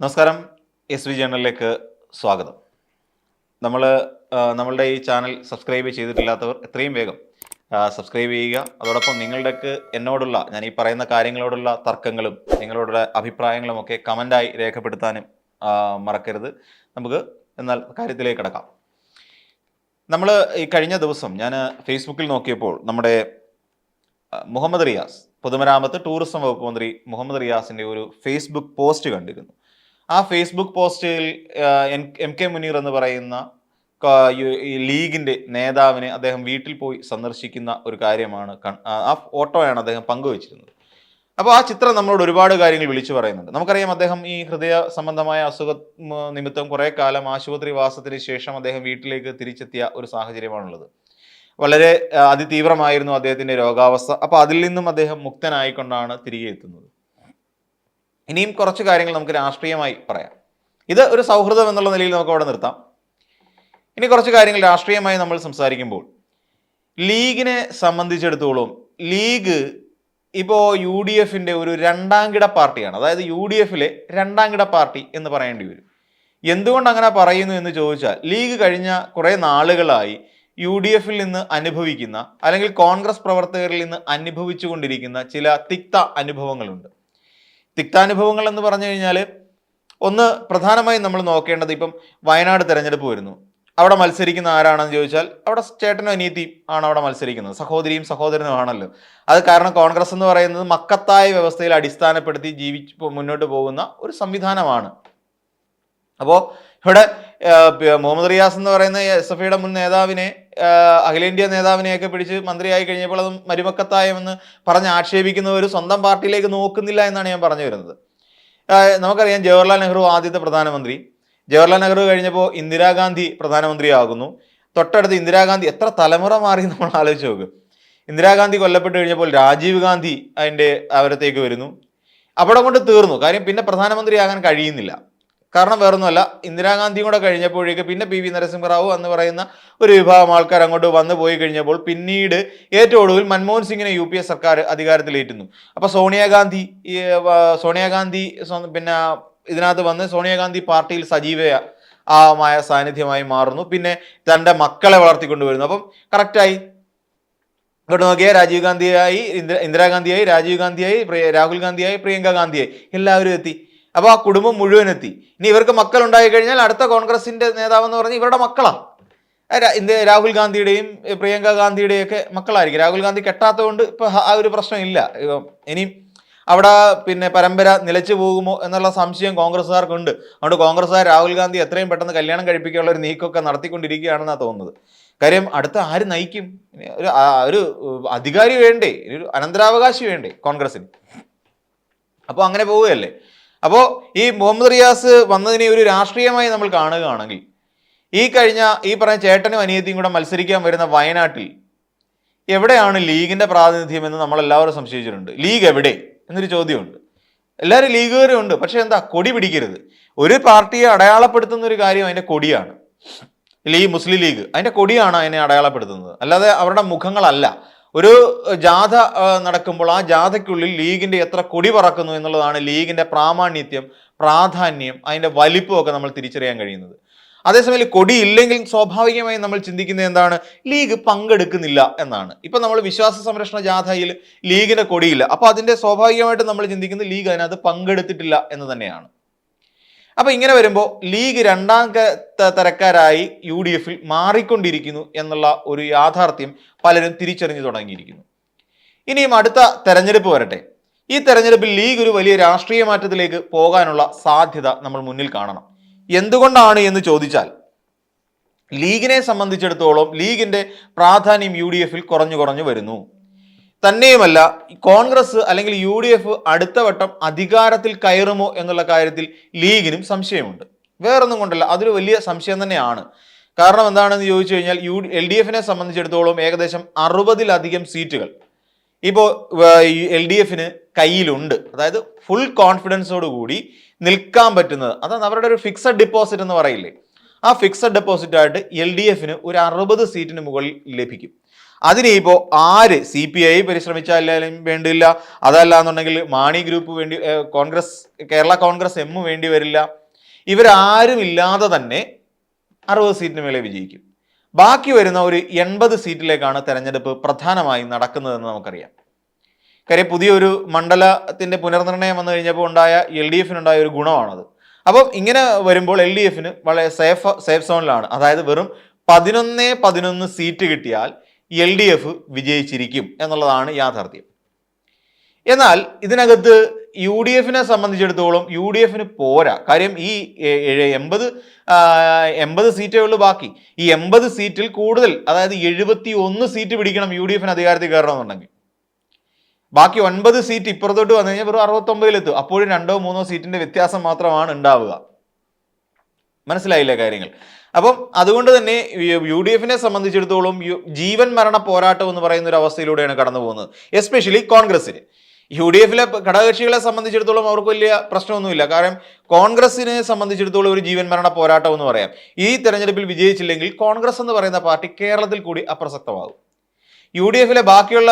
നമസ്കാരം. S V ജേണലിലേക്ക് സ്വാഗതം. നമ്മൾ നമ്മളുടെ ഈ ചാനൽ സബ്സ്ക്രൈബ് ചെയ്തിട്ടില്ലാത്തവർ എത്രയും വേഗം സബ്സ്ക്രൈബ് ചെയ്യുക. അതോടൊപ്പം നിങ്ങളുടെക്ക് എന്നോടുള്ള ഞാൻ ഈ പറയുന്ന കാര്യങ്ങളോടുള്ള തർക്കങ്ങളും നിങ്ങളുടെ അഭിപ്രായങ്ങളും ഒക്കെ കമൻ്റായി രേഖപ്പെടുത്താനും മറക്കരുത്. നമുക്ക് എന്നാൽ കാര്യത്തിലേക്ക് കിടക്കാം. നമ്മൾ ഈ കഴിഞ്ഞ ദിവസം ഞാൻ ഫേസ്ബുക്കിൽ നോക്കിയപ്പോൾ നമ്മുടെ മുഹമ്മദ് റിയാസ്, പൊതുമരാമത്ത് ടൂറിസം വകുപ്പ് മന്ത്രി മുഹമ്മദ് റിയാസിൻ്റെ ഒരു ഫേസ്ബുക്ക് പോസ്റ്റ് കണ്ടിരുന്നു. ആ ഫേസ്ബുക്ക് പോസ്റ്റിൽ എം കെ മുനീർ എന്ന് പറയുന്ന ഈ ലീഗിൻ്റെ നേതാവിനെ അദ്ദേഹം വീട്ടിൽ പോയി സന്ദർശിക്കുന്ന ഒരു കാര്യമാണ് ആ ഫോട്ടോയാണ് അദ്ദേഹം പങ്കുവച്ചിരുന്നത്. അപ്പോൾ ആ ചിത്രം നമ്മളോട് ഒരുപാട് കാര്യങ്ങൾ വിളിച്ചു പറയുന്നുണ്ട്. നമുക്കറിയാം, അദ്ദേഹം ഈ ഹൃദയ സംബന്ധമായ അസുഖ നിമിത്തം കുറേ കാലം ആശുപത്രി വാസത്തിന് ശേഷം അദ്ദേഹം വീട്ടിലേക്ക് തിരിച്ചെത്തിയ ഒരു സാഹചര്യമാണുള്ളത്. വളരെ അതിതീവ്രമായിരുന്നു അദ്ദേഹത്തിൻ്റെ രോഗാവസ്ഥ. അപ്പോൾ അതിൽ നിന്നും അദ്ദേഹം മുക്തനായിക്കൊണ്ടാണ് തിരികെ എത്തുന്നത്. ഇനിയും കുറച്ച് കാര്യങ്ങൾ നമുക്ക് രാഷ്ട്രീയമായി പറയാം. ഇത് ഒരു സൗഹൃദം എന്നുള്ള നിലയിൽ നമുക്ക് അവിടെ നിർത്താം. ഇനി കുറച്ച് കാര്യങ്ങൾ രാഷ്ട്രീയമായി നമ്മൾ സംസാരിക്കുമ്പോൾ, ലീഗിനെ സംബന്ധിച്ചിടത്തോളം ലീഗ് ഇപ്പോൾ യു ഡി എഫിൻ്റെ ഒരു രണ്ടാംകിട പാർട്ടിയാണ്. അതായത് യു ഡി എഫിലെ രണ്ടാംകിട പാർട്ടി എന്ന് പറയേണ്ടി വരും. എന്തുകൊണ്ട് അങ്ങനെ പറയുന്നു എന്ന് ചോദിച്ചാൽ, ലീഗ് കഴിഞ്ഞ കുറേ നാളുകളായി യു ഡി എഫിൽ നിന്ന് അനുഭവിക്കുന്ന, അല്ലെങ്കിൽ കോൺഗ്രസ് പ്രവർത്തകരിൽ നിന്ന് അനുഭവിച്ചുകൊണ്ടിരിക്കുന്ന ചില തിക്ത അനുഭവങ്ങളുണ്ട്. തിക്താനുഭവങ്ങൾ എന്ന് പറഞ്ഞു കഴിഞ്ഞാൽ, ഒന്ന് പ്രധാനമായും നമ്മൾ നോക്കേണ്ടത്, ഇപ്പം വയനാട് തെരഞ്ഞെടുപ്പ് വരുന്നു. അവിടെ മത്സരിക്കുന്ന ആരാണെന്ന് ചോദിച്ചാൽ, അവിടെ ചേട്ടനും അനിയത്തിയും ആണ് അവിടെ മത്സരിക്കുന്നത്. സഹോദരിയും സഹോദരനും ആണല്ലോ. അത് കാരണം കോൺഗ്രസ് എന്ന് പറയുന്നത് മക്കത്തായ വ്യവസ്ഥയിൽ അടിസ്ഥാനപ്പെടുത്തി മുന്നോട്ട് പോകുന്ന ഒരു സംവിധാനമാണ്. അപ്പോൾ ഇവിടെ മുഹമ്മദ് റിയാസ് എന്ന് പറയുന്ന എസ് എഫ് ഐയുടെ മുൻ നേതാവിനെ, അഖിലേന്ത്യാ നേതാവിനെയൊക്കെ പിടിച്ച് മന്ത്രിയായി കഴിഞ്ഞപ്പോൾ അത് മരുമക്കത്തായമെന്ന് പറഞ്ഞ് ആക്ഷേപിക്കുന്നവർ സ്വന്തം പാർട്ടിയിലേക്ക് നോക്കുന്നില്ല എന്നാണ് ഞാൻ പറഞ്ഞു വരുന്നത്. നമുക്കറിയാം, ജവഹർലാൽ നെഹ്റു ആദ്യത്തെ പ്രധാനമന്ത്രി. ജവഹർലാൽ നെഹ്റു കഴിഞ്ഞപ്പോൾ ഇന്ദിരാഗാന്ധി പ്രധാനമന്ത്രിയാകുന്നു. തൊട്ടടുത്ത് ഇന്ദിരാഗാന്ധി, എത്ര തലമുറ മാറി നമ്മൾ ആലോചിച്ച് നോക്ക്. ഇന്ദിരാഗാന്ധി കൊല്ലപ്പെട്ട് കഴിഞ്ഞപ്പോൾ രാജീവ് ഗാന്ധി അതിൻ്റെ അവരത്തേക്ക് വരുന്നു. അവിടെ കൊണ്ട് തീർന്നു കാര്യം. പിന്നെ പ്രധാനമന്ത്രിയാകാൻ കഴിയുന്നില്ല. കാരണം വേറൊന്നുമല്ല, ഇന്ദിരാഗാന്ധിയും കൂടെ കഴിഞ്ഞപ്പോഴേക്ക് പിന്നെ പി വി നരസിംഹറാവു എന്ന് പറയുന്ന ഒരു വിഭാഗം ആൾക്കാർ അങ്ങോട്ട് വന്നു പോയി കഴിഞ്ഞപ്പോൾ പിന്നീട് ഏറ്റവും ഒടുവിൽ മൻമോഹൻ സിംഗിനെ യു പി എ സർക്കാർ അധികാരത്തിലേറ്റുന്നു. അപ്പോൾ സോണിയാഗാന്ധി പിന്നെ ഇതിനകത്ത് വന്ന് സോണിയാഗാന്ധി പാർട്ടിയിൽ സജീവമായ സാന്നിധ്യമായി മാറുന്നു. പിന്നെ തൻ്റെ മക്കളെ വളർത്തിക്കൊണ്ടുവരുന്നു. അപ്പം കറക്റ്റായി ഇങ്ങോട്ട് നോക്കിയാൽ രാജീവ് ഗാന്ധിയായി, ഇന്ദിരാഗാന്ധിയായി, രാജീവ് ഗാന്ധിയായി, രാഹുൽ ഗാന്ധിയായി, പ്രിയങ്ക ഗാന്ധിയായി, എല്ലാവരും എത്തി. അപ്പോൾ ആ കുടുംബം മുഴുവൻ എത്തി. ഇനി ഇവർക്ക് മക്കൾ ഉണ്ടായി കഴിഞ്ഞാൽ അടുത്ത കോൺഗ്രസിന്റെ നേതാവെന്ന് പറഞ്ഞ് ഇവരുടെ മക്കളാണ്. രാഹുൽ ഗാന്ധിയുടെയും പ്രിയങ്ക ഗാന്ധിയുടെയും ഒക്കെ മക്കളായിരിക്കും. രാഹുൽ ഗാന്ധി കെട്ടാത്തതുകൊണ്ട് ഇപ്പൊ ആ ഒരു പ്രശ്നമില്ല. ഇനി അവിടെ പിന്നെ പരമ്പര നിലച്ചു പോകുമോ എന്നുള്ള സംശയം കോൺഗ്രസ്സുകാർക്കുണ്ട്. അതുകൊണ്ട് കോൺഗ്രസ്സുകാർ രാഹുൽ ഗാന്ധി എത്രയും പെട്ടെന്ന് കല്യാണം കഴിപ്പിക്കാനുള്ള ഒരു നീക്കമൊക്കെ നടത്തിക്കൊണ്ടിരിക്കുകയാണെന്നാണ് തോന്നുന്നത്. കാര്യം അടുത്ത ആര് നയിക്കും? ഒരു അധികാരി വേണ്ടേ? ഒരു അനന്തരാവകാശി വേണ്ടേ കോൺഗ്രസിന്? അപ്പോൾ അങ്ങനെ പോവുകയല്ലേ. അപ്പോൾ ഈ മുഹമ്മദ് റിയാസ് വന്നതിനെ ഒരു രാഷ്ട്രീയമായി നമ്മൾ കാണുകയാണെങ്കിൽ, ഈ പറഞ്ഞ ചേട്ടനും അനിയത്തിയും കൂടെ മത്സരിക്കാൻ വരുന്ന വയനാട്ടിൽ എവിടെയാണ് ലീഗിന്റെ പ്രാതിനിധ്യം എന്ന് നമ്മളെല്ലാവരും സംശയിച്ചിട്ടുണ്ട്. ലീഗ് എവിടെ എന്നൊരു ചോദ്യമുണ്ട്. എല്ലാവരും ലീഗുകാരും ഉണ്ട്, പക്ഷെ എന്താ, കൊടി പിടിക്കരുത്. ഒരു പാർട്ടിയെ അടയാളപ്പെടുത്തുന്ന ഒരു കാര്യം അതിന്റെ കൊടിയാണ്. ഈ മുസ്ലിം ലീഗ് അതിന്റെ കൊടിയാണ് അതിനെ അടയാളപ്പെടുത്തുന്നത്, അല്ലാതെ അവരുടെ മുഖങ്ങളല്ല. ഒരു ജാഥ നടക്കുമ്പോൾ ആ ജാഥയ്ക്കുള്ളിൽ ലീഗിന്റെ എത്ര കൊടി പറക്കുന്നു എന്നുള്ളതാണ് ലീഗിന്റെ പ്രാധാന്യം, അതിന്റെ വലിപ്പമൊക്കെ നമ്മൾ തിരിച്ചറിയാൻ കഴിയുന്നത്. അതേസമയം കൊടി ഇല്ലെങ്കിൽ സ്വാഭാവികമായും നമ്മൾ ചിന്തിക്കുന്നത് എന്താണ്? ലീഗ് പങ്കെടുക്കുന്നില്ല എന്നാണ്. ഇപ്പൊ നമ്മൾ വിശ്വാസ സംരക്ഷണ ജാഥയിൽ ലീഗിന്റെ കൊടിയില്ല. അപ്പൊ അതിന്റെ സ്വാഭാവികമായിട്ട് നമ്മൾ ചിന്തിക്കുന്നത് ലീഗ് അതിനകത്ത് പങ്കെടുത്തിട്ടില്ല എന്ന് തന്നെയാണ്. അപ്പൊ ഇങ്ങനെ വരുമ്പോൾ ലീഗ് രണ്ടാം തരക്കാരായി യു ഡി എഫിൽ മാറിക്കൊണ്ടിരിക്കുന്നു എന്നുള്ള ഒരു യാഥാർത്ഥ്യം പലരും തിരിച്ചറിഞ്ഞു തുടങ്ങിയിരിക്കുന്നു. ഇനിയും അടുത്ത തെരഞ്ഞെടുപ്പ് വരട്ടെ. ഈ തെരഞ്ഞെടുപ്പിൽ ലീഗ് ഒരു വലിയ രാഷ്ട്രീയ മാറ്റത്തിലേക്ക് പോകാനുള്ള സാധ്യത നമ്മൾ മുന്നിൽ കാണണം. എന്തുകൊണ്ടാണ് എന്ന് ചോദിച്ചാൽ, ലീഗിനെ സംബന്ധിച്ചിടത്തോളം ലീഗിന്റെ പ്രാധാന്യം യു ഡി എഫിൽ കുറഞ്ഞു വരുന്നു. തന്നെയുമല്ല, കോൺഗ്രസ് അല്ലെങ്കിൽ യു ഡി എഫ് അടുത്ത വട്ടം അധികാരത്തിൽ കയറുമോ എന്നുള്ള കാര്യത്തിൽ ലീഗിനും സംശയമുണ്ട്. വേറൊന്നും കൊണ്ടല്ല, അതൊരു വലിയ സംശയം തന്നെയാണ്. കാരണം എന്താണെന്ന് ചോദിച്ചു കഴിഞ്ഞാൽ, എൽ ഡി എഫിനെ സംബന്ധിച്ചിടത്തോളം ഏകദേശം 60-ലധികം സീറ്റുകൾ ഇപ്പോൾ എൽ ഡി എഫിന് കയ്യിലുണ്ട്. അതായത് ഫുൾ കോൺഫിഡൻസോടുകൂടി നിൽക്കാൻ പറ്റുന്നത്, അതാണ് അവരുടെ ഒരു ഫിക്സഡ് ഡിപ്പോസിറ്റ് എന്ന് പറയില്ലേ, ആ ഫിക്സഡ് ഡെപ്പോസിറ്റ് ആയിട്ട് എൽ ഡി എഫിന് ഒരു 60 സീറ്റിന് മുകളിൽ ലഭിക്കും. അതിന് ഇപ്പോൾ ആര് CPI പരിശ്രമിച്ചാലും വേണ്ടില്ല, അതല്ല എന്നുണ്ടെങ്കിൽ മാണി ഗ്രൂപ്പ് വേണ്ടി, കോൺഗ്രസ്, കേരള കോൺഗ്രസ് എം വേണ്ടി വരില്ല. ഇവരാരും ഇല്ലാതെ തന്നെ 60 സീറ്റിന് മേലെ വിജയിക്കും. ബാക്കി വരുന്ന ഒരു 80 സീറ്റിലേക്കാണ് തെരഞ്ഞെടുപ്പ് പ്രധാനമായും നടക്കുന്നതെന്ന് നമുക്കറിയാം. കാര്യം പുതിയൊരു മണ്ഡലത്തിന്റെ പുനർനിർണയം വന്നു കഴിഞ്ഞപ്പോൾ ഉണ്ടായ LDF ഉണ്ടായ ഒരു ഗുണമാണത്. അപ്പം ഇങ്ങനെ വരുമ്പോൾ LDF വളരെ സേഫ് സോണിലാണ്. അതായത് വെറും 11 സീറ്റ് കിട്ടിയാൽ LDF വിജയിച്ചിരിക്കും എന്നുള്ളതാണ് യാഥാർത്ഥ്യം. എന്നാൽ ഇതിനകത്ത് UDF സംബന്ധിച്ചിടത്തോളം UDF പോരാ. കാര്യം ഈ 80 സീറ്റേ ഉള്ളൂ ബാക്കി. ഈ 80 സീറ്റിൽ കൂടുതൽ, അതായത് 71 സീറ്റ് പിടിക്കണം UDF അധികാരത്തിൽ കയറണമെന്നുണ്ടെങ്കിൽ. ബാക്കി 9 സീറ്റ് ഇപ്പുറത്തോട്ട് വന്നു കഴിഞ്ഞാൽ വെറും 69-ലെത്തും. അപ്പോഴും 2-3 സീറ്റിന്റെ വ്യത്യാസം മാത്രമാണ് ഉണ്ടാവുക. മനസ്സിലായില്ലേ കാര്യങ്ങൾ? അപ്പം അതുകൊണ്ട് തന്നെ UDF സംബന്ധിച്ചിടത്തോളം ജീവൻ മരണ പോരാട്ടം എന്ന് പറയുന്ന ഒരു അവസ്ഥയിലൂടെയാണ് കടന്നു പോകുന്നത്. എസ്പെഷ്യലി കോൺഗ്രസിന്. UDF ഘടകകക്ഷികളെ സംബന്ധിച്ചിടത്തോളം അവർക്ക് വലിയ പ്രശ്നമൊന്നുമില്ല. കാരണം കോൺഗ്രസിനെ സംബന്ധിച്ചിടത്തോളം ഒരു ജീവൻ മരണ പോരാട്ടം എന്ന് പറയാം. ഈ തെരഞ്ഞെടുപ്പിൽ വിജയിച്ചില്ലെങ്കിൽ കോൺഗ്രസ് എന്ന് പറയുന്ന പാർട്ടി കേരളത്തിൽ കൂടി അപ്രസക്തമാകും. UDF ബാക്കിയുള്ള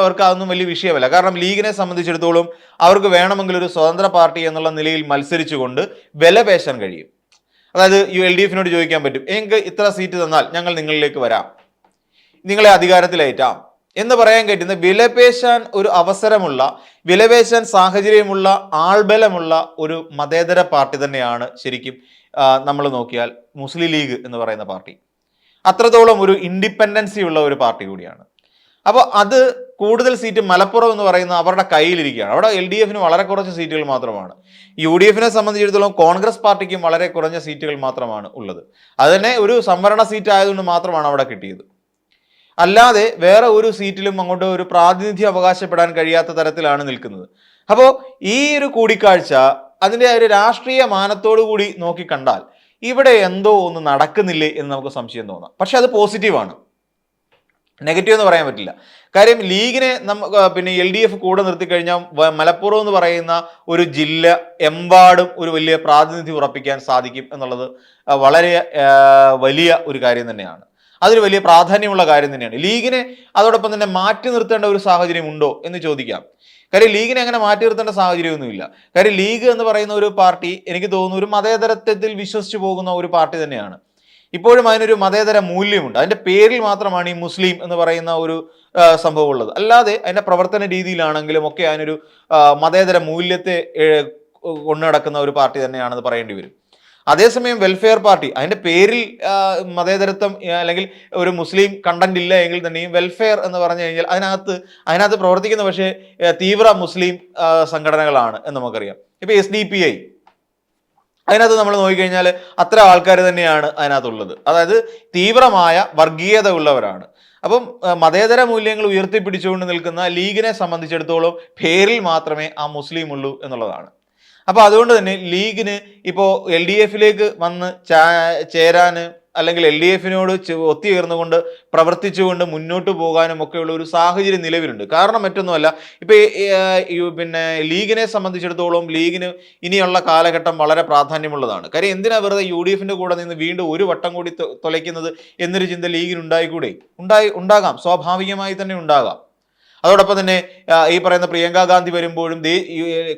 അവർക്ക് അതൊന്നും വലിയ വിഷയമല്ല. കാരണം ലീഗിനെ സംബന്ധിച്ചിടത്തോളം അവർക്ക് വേണമെങ്കിൽ ഒരു സ്വതന്ത്ര പാർട്ടി എന്നുള്ള നിലയിൽ മത്സരിച്ചുകൊണ്ട് വില പേശാൻ കഴിയും. അതായത് LDF ചോദിക്കാൻ പറ്റും, എനിക്ക് ഇത്ര സീറ്റ് തന്നാൽ ഞങ്ങൾ നിങ്ങളിലേക്ക് വരാം, നിങ്ങളെ അധികാരത്തിലേറ്റാം എന്ന് പറയാൻ കഴിയുന്ന, വിലപേശാൻ ഒരു അവസരമുള്ള, വിലപേശാൻ സാഹചര്യമുള്ള, ആൾബലമുള്ള ഒരു മതേതര പാർട്ടി തന്നെയാണ് ശരിക്കും നമ്മൾ നോക്കിയാൽ മുസ്ലിം ലീഗ് എന്ന് പറയുന്ന പാർട്ടി. അത്രത്തോളം ഒരു ഇൻഡിപെൻഡൻസി ഉള്ള ഒരു പാർട്ടി കൂടിയാണ്. അപ്പോൾ അത് കൂടുതൽ സീറ്റ് മലപ്പുറം എന്ന് പറയുന്ന അവരുടെ കയ്യിലിരിക്കുകയാണ്. അവിടെ LDF വളരെ കുറച്ച് സീറ്റുകൾ മാത്രമാണ്. UDF സംബന്ധിച്ചിടത്തോളം കോൺഗ്രസ് പാർട്ടിക്കും വളരെ കുറഞ്ഞ സീറ്റുകൾ മാത്രമാണ് ഉള്ളത്. അത് തന്നെ ഒരു സംവരണ സീറ്റ് ആയതുകൊണ്ട് മാത്രമാണ് അവിടെ കിട്ടിയത്. അല്ലാതെ വേറെ ഒരു സീറ്റിലും അങ്ങോട്ട് ഒരു പ്രാതിനിധ്യം അവകാശപ്പെടാൻ കഴിയാത്ത തരത്തിലാണ് നിൽക്കുന്നത്. അപ്പോൾ ഈ ഒരു കൂടിക്കാഴ്ച അതിൻ്റെ ഒരു രാഷ്ട്രീയ മാനത്തോടു കൂടി നോക്കിക്കണ്ടാൽ ഇവിടെ എന്തോ ഒന്ന് നടക്കുന്നില്ലേ എന്ന് നമുക്ക് സംശയം തോന്നാം. പക്ഷെ അത് പോസിറ്റീവാണ്, നെഗറ്റീവ് എന്ന് പറയാൻ പറ്റില്ല. കാര്യം ലീഗിനെ പിന്നെ LDF കൂടെ നിർത്തിക്കഴിഞ്ഞാൽ മലപ്പുറം എന്ന് പറയുന്ന ഒരു ജില്ല എമ്പാടും ഒരു വലിയ പ്രാതിനിധ്യം ഉറപ്പിക്കാൻ സാധിക്കും എന്നുള്ളത് വളരെ വലിയ ഒരു കാര്യം തന്നെയാണ്. അതൊരു വലിയ പ്രാധാന്യമുള്ള കാര്യം തന്നെയാണ്. ലീഗിനെ അതോടൊപ്പം തന്നെ മാറ്റി നിർത്തേണ്ട ഒരു സാഹചര്യം ഉണ്ടോ എന്ന് ചോദിക്കാം. കാര്യം ലീഗിനെ അങ്ങനെ മാറ്റി നിർത്തേണ്ട സാഹചര്യമൊന്നുമില്ല. കാര്യം ലീഗ് എന്ന് പറയുന്ന ഒരു പാർട്ടി എനിക്ക് തോന്നുന്നു ഒരു മതേതരത്വത്തിൽ വിശ്വസിച്ച് പോകുന്ന ഒരു പാർട്ടി തന്നെയാണ്. ഇപ്പോഴും അതിനൊരു മതേതര മൂല്യമുണ്ട്. അതിൻ്റെ പേരിൽ മാത്രമാണ് ഈ മുസ്ലിം എന്ന് പറയുന്ന ഒരു സംഭവം ഉള്ളത്. അല്ലാതെ അതിൻ്റെ പ്രവർത്തന രീതിയിലാണെങ്കിലും ഒക്കെ അതിനൊരു മതേതര മൂല്യത്തെ കൊണ്ടു നടക്കുന്ന ഒരു പാർട്ടി തന്നെയാണെന്ന് പറയേണ്ടി വരും. അതേസമയം വെൽഫെയർ പാർട്ടി, അതിൻ്റെ പേരിൽ മതേതരത്വം അല്ലെങ്കിൽ ഒരു മുസ്ലിം കണ്ടന്റ് ഇല്ല എങ്കിൽ തന്നെയും വെൽഫെയർ എന്ന് പറഞ്ഞു കഴിഞ്ഞാൽ അതിനകത്ത് പ്രവർത്തിക്കുന്ന പക്ഷേ തീവ്ര മുസ്ലിം സംഘടനകളാണ് എന്ന് നമുക്കറിയാം. ഇപ്പോൾ SDPI അതിനകത്ത് നമ്മൾ നോക്കിക്കഴിഞ്ഞാൽ അത്ര ആൾക്കാർ തന്നെയാണ് അതിനകത്തുള്ളത്. അതായത് തീവ്രമായ വർഗീയത ഉള്ളവരാണ്. അപ്പം മതേതര മൂല്യങ്ങൾ ഉയർത്തിപ്പിടിച്ചുകൊണ്ട് നിൽക്കുന്ന ലീഗിനെ സംബന്ധിച്ചിടത്തോളം പേരിൽ മാത്രമേ ആ മുസ്ലിം ഉള്ളൂ എന്നുള്ളതാണ്. അപ്പോൾ അതുകൊണ്ട് തന്നെ ലീഗിന് ഇപ്പോൾ LDF വന്ന് ചേരാൻ അല്ലെങ്കിൽ LDF ഒത്തുചേർന്നുകൊണ്ട് പ്രവർത്തിച്ചുകൊണ്ട് മുന്നോട്ട് പോകാനും ഒക്കെയുള്ള ഒരു സാഹചര്യം നിലവിലുണ്ട്. കാരണം മറ്റൊന്നുമല്ല, ഇപ്പോൾ പിന്നെ ലീഗിനെ സംബന്ധിച്ചിടത്തോളം ലീഗിന് ഇനിയുള്ള കാലഘട്ടം വളരെ പ്രാധാന്യമുള്ളതാണ്. കാര്യം എന്തിനാ വെറുതെ UDF കൂടെ നിന്ന് വീണ്ടും ഒരു വട്ടം കൂടി തുലയ്ക്കുന്നത് എന്നൊരു ചിന്ത ലീഗിനുണ്ടായിക്കൂടെ? ഉണ്ടാകാം, സ്വാഭാവികമായി തന്നെ ഉണ്ടാകാം. അതോടൊപ്പം തന്നെ ഈ പറയുന്ന പ്രിയങ്ക ഗാന്ധി വരുമ്പോഴും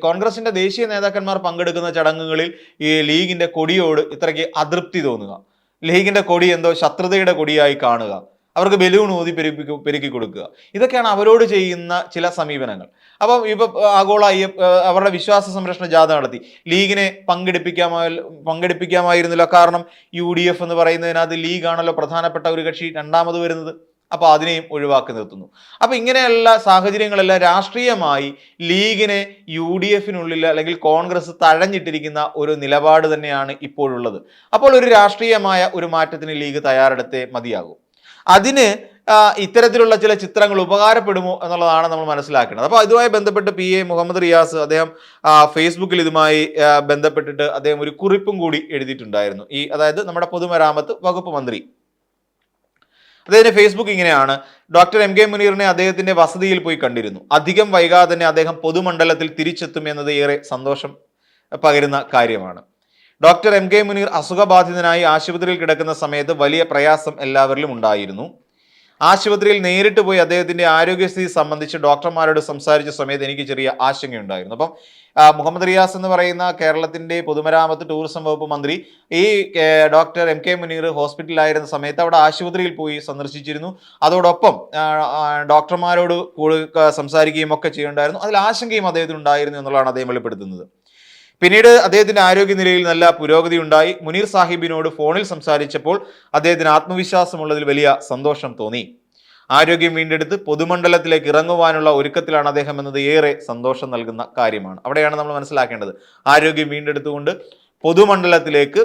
കോൺഗ്രസിന്റെ ദേശീയ നേതാക്കന്മാർ പങ്കെടുക്കുന്ന ചടങ്ങുകളിൽ ഈ ലീഗിന്റെ കൊടിയോട് ഇത്രയ്ക്ക് അതൃപ്തി തോന്നുക, ലീഗിന്റെ കൊടി എന്തോ ശത്രുതയുടെ കൊടിയായി കാണുക, അവർക്ക് ബലൂൺ ഊതി പെരുക്കി കൊടുക്കുക, ഇതൊക്കെയാണ് അവരോട് ചെയ്യുന്ന ചില സമീപനങ്ങൾ. അപ്പം ഇപ്പൊ ആഗോള അവരുടെ വിശ്വാസ സംരക്ഷണ ജാഥ നടത്തി. ലീഗിനെ പങ്കെടുപ്പിക്കാമായിരുന്നില്ല. കാരണം UDF എന്ന് പറയുന്നതിനകത്ത് ലീഗാണല്ലോ പ്രധാനപ്പെട്ട ഒരു കക്ഷി രണ്ടാമത് വരുന്നത്. അപ്പൊ അതിനെയും ഒഴിവാക്കി നിർത്തുന്നു. അപ്പൊ ഇങ്ങനെയുള്ള സാഹചര്യങ്ങളെല്ലാം രാഷ്ട്രീയമായി ലീഗിനെ UDF അല്ലെങ്കിൽ കോൺഗ്രസ് തഴഞ്ഞിട്ടിരിക്കുന്ന ഒരു നിലപാട് തന്നെയാണ് ഇപ്പോഴുള്ളത്. അപ്പോൾ ഒരു രാഷ്ട്രീയമായ ഒരു മാറ്റത്തിന് ലീഗ് തയ്യാറെടുത്തേ മതിയാകും. അതിന് ഇത്തരത്തിലുള്ള ചില ചിത്രങ്ങൾ ഉപകാരപ്പെടുമോ എന്നുള്ളതാണ് നമ്മൾ മനസ്സിലാക്കേണ്ടത്. അപ്പോൾ ഇതുമായി ബന്ധപ്പെട്ട് PA മുഹമ്മദ് റിയാസ് അദ്ദേഹം ഫേസ്ബുക്കിൽ ഇതുമായി ബന്ധപ്പെട്ടിട്ട് അദ്ദേഹം ഒരു കുറിപ്പും കൂടി എഴുതിയിട്ടുണ്ടായിരുന്നു. അതായത് നമ്മുടെ പൊതുമരാമത്ത് വകുപ്പ് മന്ത്രി അദ്ദേഹത്തിന്റെ ഫേസ്ബുക്ക് ഇങ്ങനെയാണ്: ഡോക്ടർ MK മുനീറിനെ അദ്ദേഹത്തിന്റെ വസതിയിൽ പോയി കണ്ടിരുന്നു. അധികം വൈകാതെ തന്നെ അദ്ദേഹം പൊതുമണ്ഡലത്തിൽ തിരിച്ചെത്തുമെന്നത് ഏറെ സന്തോഷം പകരുന്ന കാര്യമാണ്. ഡോക്ടർ MK മുനീർ അസുഖബാധിതനായി ആശുപത്രിയിൽ കിടക്കുന്ന സമയത്ത് വലിയ പ്രയാസം എല്ലാവരിലും ഉണ്ടായിരുന്നു. ആശുപത്രിയിൽ നേരിട്ട് പോയി അദ്ദേഹത്തിന്റെ ആരോഗ്യസ്ഥിതി സംബന്ധിച്ച് ഡോക്ടർമാരോട് സംസാരിച്ച സമയത്ത് എനിക്ക് ചെറിയ ആശങ്കയുണ്ടായിരുന്നു. അപ്പം മുഹമ്മദ് റിയാസ് എന്ന് പറയുന്ന കേരളത്തിന്റെ പൊതുമരാമത്ത് ടൂറിസം വകുപ്പ് മന്ത്രി ഈ ഡോക്ടർ MK മുനീർ ഹോസ്പിറ്റലിലായിരുന്ന സമയത്ത് അവിടെ ആശുപത്രിയിൽ പോയി സന്ദർശിച്ചിരുന്നു. അതോടൊപ്പം ഡോക്ടർമാരോട് സംസാരിക്കുകയും ഒക്കെ ചെയ്യുന്നുണ്ടായിരുന്നു. അതിൽ ആശങ്കയും അദ്ദേഹത്തിന് ഉണ്ടായിരുന്നു എന്നുള്ളതാണ് അദ്ദേഹം വെളിപ്പെടുത്തുന്നത്. പിന്നീട് അദ്ദേഹത്തിന്റെ ആരോഗ്യനിലയിൽ നല്ല പുരോഗതി ഉണ്ടായി. മുനീർ സാഹിബിനോട് ഫോണിൽ സംസാരിച്ചപ്പോൾ അദ്ദേഹത്തിന് ആത്മവിശ്വാസമുള്ളതിൽ വലിയ സന്തോഷം തോന്നി. ആരോഗ്യം വീണ്ടെടുത്ത് പൊതുമണ്ഡലത്തിലേക്ക് ഇറങ്ങുവാനുള്ള ഒരുക്കത്തിലാണ് അദ്ദേഹം എന്നത് ഏറെ സന്തോഷം നൽകുന്ന കാര്യമാണ്. അവിടെയാണ് നമ്മൾ മനസ്സിലാക്കേണ്ടത്. ആരോഗ്യം വീണ്ടെടുത്തുകൊണ്ട് പൊതുമണ്ഡലത്തിലേക്ക്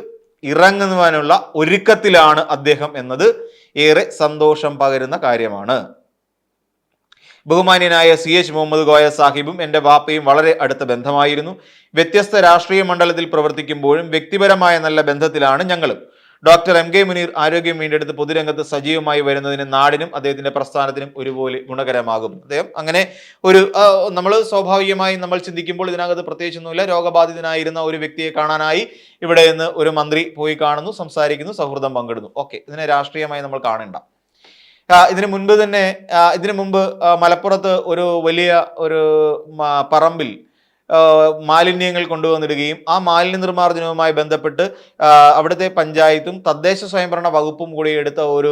ഇറങ്ങുവാനുള്ള ഒരുക്കത്തിലാണ് അദ്ദേഹം എന്നത് ഏറെ സന്തോഷം പകരുന്ന കാര്യമാണ്. ബഹുമാന്യനായ CH മുഹമ്മദ് കോയ സാഹിബും എൻ്റെ വാപ്പയും വളരെ അടുത്ത ബന്ധമായിരുന്നു. വ്യത്യസ്ത രാഷ്ട്രീയ മണ്ഡലത്തിൽ പ്രവർത്തിക്കുമ്പോഴും വ്യക്തിപരമായ നല്ല ബന്ധത്തിലാണ് ഞങ്ങളും. ഡോക്ടർ MK മുനീർ ആരോഗ്യം വീണ്ടെടുത്ത് പൊതുരംഗത്ത് സജീവമായി വരുന്നതിന് നാടിനും അദ്ദേഹത്തിന്റെ പ്രസ്ഥാനത്തിനും ഒരുപോലെ ഗുണകരമാകും. അദ്ദേഹം അങ്ങനെ ഒരു നമ്മൾ സ്വാഭാവികമായും നമ്മൾ ചിന്തിക്കുമ്പോൾ ഇതിനകത്ത് പ്രത്യേകിച്ചൊന്നുമില്ല. രോഗബാധിതനായിരുന്ന ഒരു വ്യക്തിയെ കാണാനായി ഇവിടെ നിന്ന് ഒരു മന്ത്രി പോയി കാണുന്നു, സംസാരിക്കുന്നു, സൗഹൃദം പങ്കിടുന്നു. ഓക്കെ, ഇതിനെ രാഷ്ട്രീയമായി നമ്മൾ കാണേണ്ട. ഇതിനു മുമ്പ് മലപ്പുറത്ത് ഒരു വലിയ ഒരു പറമ്പിൽ മാലിന്യങ്ങൾ കൊണ്ടുവന്നിടുകയും ആ മാലിന്യ നിർമ്മാർജ്ജനവുമായി ബന്ധപ്പെട്ട് അവിടുത്തെ പഞ്ചായത്തും തദ്ദേശ സ്വയംഭരണ വകുപ്പും കൂടി എടുത്ത ഒരു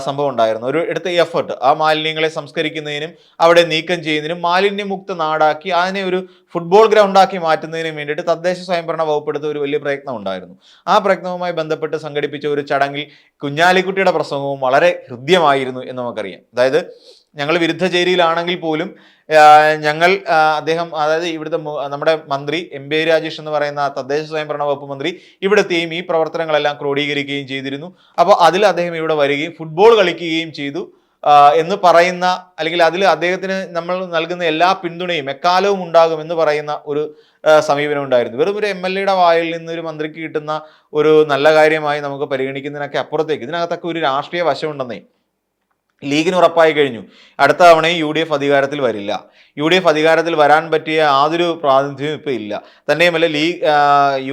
സംഭവം ഉണ്ടായിരുന്നു. എടുത്ത എഫർട്ട് ആ മാലിന്യങ്ങളെ സംസ്കരിക്കുന്നതിനും അവിടെ നീക്കം ചെയ്യുന്നതിനും മാലിന്യമുക്ത നാടാക്കി അതിനെ ഒരു ഫുട്ബോൾ ഗ്രൗണ്ടാക്കി മാറ്റുന്നതിനും വേണ്ടിയിട്ട് തദ്ദേശ സ്വയംഭരണ വകുപ്പ് എടുത്ത ഒരു വലിയ പ്രയത്നം ഉണ്ടായിരുന്നു. ആ പ്രയത്നവുമായി ബന്ധപ്പെട്ട് സംഘടിപ്പിച്ച ഒരു ചടങ്ങിൽ കുഞ്ഞാലിക്കുട്ടിയുടെ പ്രസംഗവും വളരെ ഹൃദ്യമായിരുന്നു എന്ന് നമുക്കറിയാം. അതായത് ഞങ്ങൾ വിരുദ്ധ ചേരിയിലാണെങ്കിൽ പോലും അതായത് ഇവിടുത്തെ നമ്മുടെ മന്ത്രി MB രാജേഷ് എന്ന് പറയുന്ന തദ്ദേശ സ്വയംഭരണ വകുപ്പ് മന്ത്രി ഇവിടുത്തെയും ഈ പ്രവർത്തനങ്ങളെല്ലാം ക്രോഡീകരിക്കുകയും ചെയ്തിരുന്നു. അപ്പോൾ അതിൽ അദ്ദേഹം ഇവിടെ വരികയും ഫുട്ബോൾ കളിക്കുകയും ചെയ്തു എന്ന് പറയുന്ന, അല്ലെങ്കിൽ അതിൽ അദ്ദേഹത്തിന് നമ്മൾ നൽകുന്ന എല്ലാ പിന്തുണയും എക്കാലവും ഉണ്ടാകും എന്ന് പറയുന്ന ഒരു സമീപനം ഉണ്ടായിരുന്നു. വെറും ഒരു MLA വായിൽ നിന്ന് ഒരു മന്ത്രിക്ക് കിട്ടുന്ന ഒരു നല്ല കാര്യമായി നമുക്ക് പരിഗണിക്കുന്നതിനൊക്കെ അപ്പുറത്തേക്ക് ഇതിനകത്തൊക്കെ ഒരു രാഷ്ട്രീയ വശമുണ്ടെന്നേ ലീഗിന് ഉറപ്പായി കഴിഞ്ഞു. അടുത്ത തവണയും UDF അധികാരത്തിൽ വരില്ല. UDF അധികാരത്തിൽ വരാൻ പറ്റിയ യാതൊരു പ്രാതിനിധ്യവും ഇപ്പം ഇല്ല. തന്നെയുമല്ല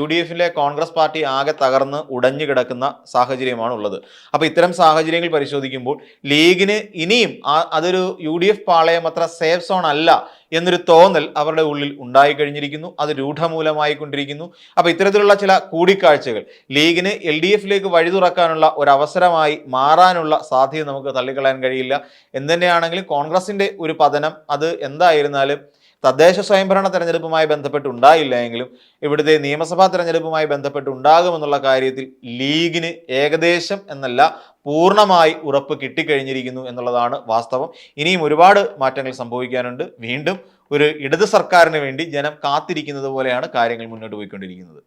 UDFിലെ കോൺഗ്രസ് പാർട്ടി ആകെ തകർന്ന് ഉടഞ്ഞു കിടക്കുന്ന സാഹചര്യമാണ് ഉള്ളത്. അപ്പോൾ ഇത്തരം സാഹചര്യങ്ങൾ പരിശോധിക്കുമ്പോൾ ലീഗിന് ഇനിയും അതൊരു UDF പാളയം അത്ര സേഫ് സോൺ അല്ല എന്നൊരു തോന്നൽ അവരുടെ ഉള്ളിൽ ഉണ്ടായിക്കഴിഞ്ഞിരിക്കുന്നു. അത് രൂഢമൂലമായി കൊണ്ടിരിക്കുന്നു. അപ്പോൾ ഇത്തരത്തിലുള്ള ചില കൂടിക്കാഴ്ചകൾ ലീഗിന് LDFിലേക്ക് വഴി തുറക്കാനുള്ള ഒരു അവസരമായി മാറാനുള്ള സാധ്യത നമുക്ക് തള്ളിക്കളയാൻ കഴിയില്ല. എന്തുതന്നെയാണെങ്കിലും കോൺഗ്രസിന്റെ ഒരു പതനം അത് എന്തായിരുന്നാലും തദ്ദേശ സ്വയംഭരണ തെരഞ്ഞെടുപ്പുമായി ബന്ധപ്പെട്ട് ഉണ്ടായില്ല എങ്കിലും ഇവിടുത്തെ നിയമസഭാ തെരഞ്ഞെടുപ്പുമായി ബന്ധപ്പെട്ട് ഉണ്ടാകുമെന്നുള്ള കാര്യത്തിൽ ലീഗിന് ഏകദേശം എന്നല്ല പൂർണ്ണമായി ഉറപ്പ് കിട്ടിക്കഴിഞ്ഞിരിക്കുന്നു എന്നുള്ളതാണ് വാസ്തവം. ഇനിയും ഒരുപാട് മാറ്റങ്ങൾ സംഭവിക്കാനുണ്ട്. വീണ്ടും ഒരു ഇടത് സർക്കാരിന് വേണ്ടി ജനം കാത്തിരിക്കുന്നത് പോലെയാണ് കാര്യങ്ങൾ മുന്നോട്ട് പോയിക്കൊണ്ടിരിക്കുന്നത്.